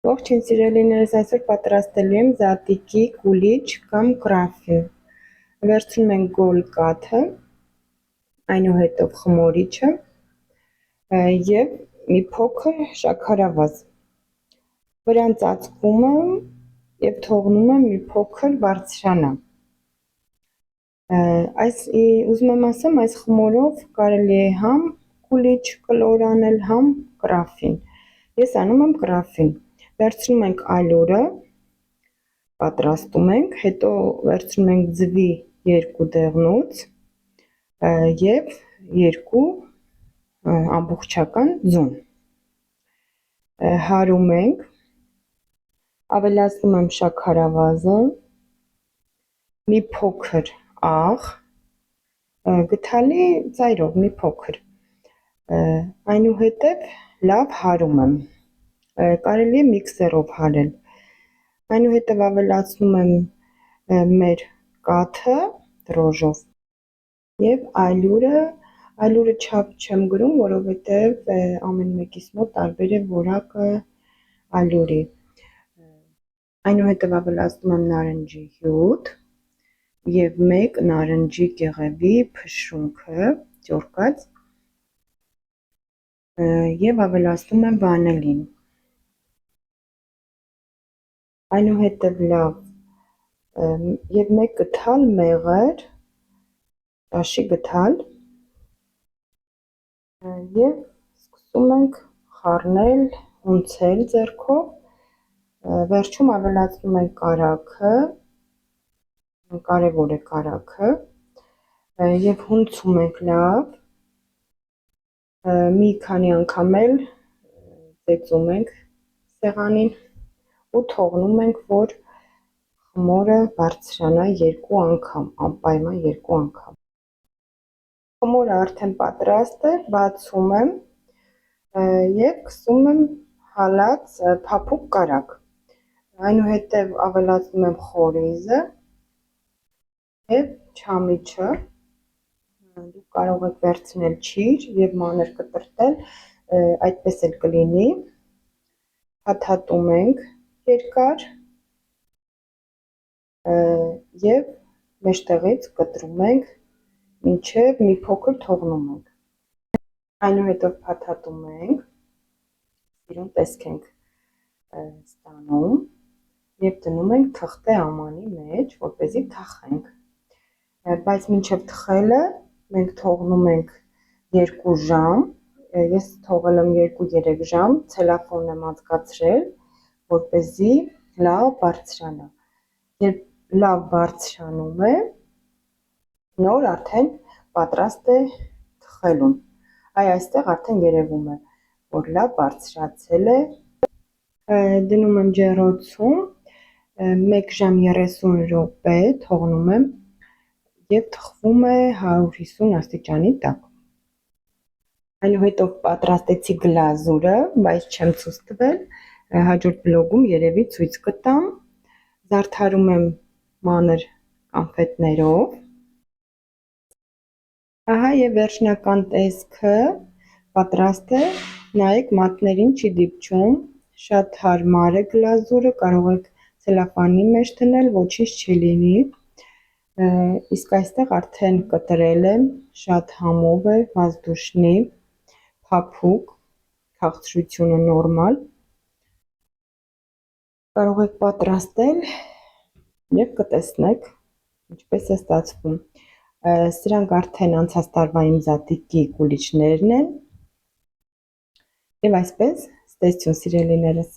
Ողջույն սիրելիներս, այսօր պատրաստելու եմ զատիկի կուլիչ կամ կրաֆին։ Վերցնում ենք գոլ կաթը, այնուհետև խմորիչը և մի փոքր շաքարավազ։ Վրան ծածկում եմ և թողնում եմ մի փոքր բարձրանա։ Ուզում եմ ասեմ, այս խմորով կարելի է համ կուլիչ կլոր անել, համ կրաֆին։ Ես անում եմ կրաֆին։ Վերցնում ենք ալյուրը, պատրաստում ենք, հետո վերցնում ենք ձվի 2 դեղնուց և 2 ամբողջական ձուն։ Հարում ենք, ավելացնում եմ շաքարավազը, մի փոքր աղ, գդալի ծայրով մի փոքր, այնուհետև լավ հարում եմ, կարելի է միքսերով հարել, այնուհետև ավելացնում եմ մեր կաթը դրոժով և ալյուրը չափ չեմ գրում, որովհետև ամեն մեկիս մոտ տարբեր է որակը ալյուրի, այնուհետև ավելացնում եմ նարնջի հյութ և 1 նարնջի կեղևի փշրունքը ճորկած և ավելացնում եմ վանիլին, այնուհետև և 1 գդալ մեղր, ճաշի գդալ և սկսում ենք խառնել, հունցել ձեռքով, վերջում ավելացնում ենք կարագը, կարևոր է կարագը, և հունցում ենք լավ, մի քանի անգամ էլ ծեծում ենք սեղանին ու թողնում ենք, որ խմորը բարձրանա 2 անգամ, անպայման 2 անգամ։ Խմորը արդեն պատրաստ է, բացում եմ և քսում եմ հալած փափուկ կարագ, այնուհետև ավելացնում եմ խորիզը և չամիչը, դուք կարող եք վերցնել չիր և մանր կտրատել, այդպես էլ կլինի, փաթաթում ենք երկար և մեջտեղից կտրում ենք, մինչև մի փոքր թողնում ենք, այնուհետև փաթաթում ենք, սիրուն տեսք ենք ստանում և դնում ենք թղթե ամանի մեջ, որպեսզի թխենք, բայց մինչև թխելը մենք թողնում ենք 2 ժամ, ես թողել եմ 2-3 ժամ, ցելոֆան եմ անցկացրել, որպեսզի լավ բարձրանա, երբ լավ բարձրանում է, նոր արդեն պատրաստ է թխելուն, այստեղ արդեն երևում է, որ լավ բարձրացել է, դնում եմ ջեռոցում, 1 ժամ 30 րոպե թողնում եմ և թխվում է 150 աստիճանի տակ, այնուհետև պատրաստեցի գլազուրը, բայց չեմ ցույց տվել, հաջորդ վլոգում երևի ցույց կտամ, զարդարում եմ մանր կոնֆետներով, ահա և վերջնական տեսքը պատրաստ է, նայեք մատներին չի դիպչում, շատ հարմար է գլազուրը, կարող եք ցելոֆանի մեջ դնել, ոչինչ չի լինի, իսկ այստեղ արդեն կտրել եմ, շատ համով է, վազդուշնի, փափուկ, քաղցրությունը նորմալ, կարող եք պատրաստել և կտեսնեք ինչպես է ստացվում, սրանք արդեն անցած տարվա իմ զատիկի կուլիչներն են և այսպես, ցտեսություն սիրելիներս։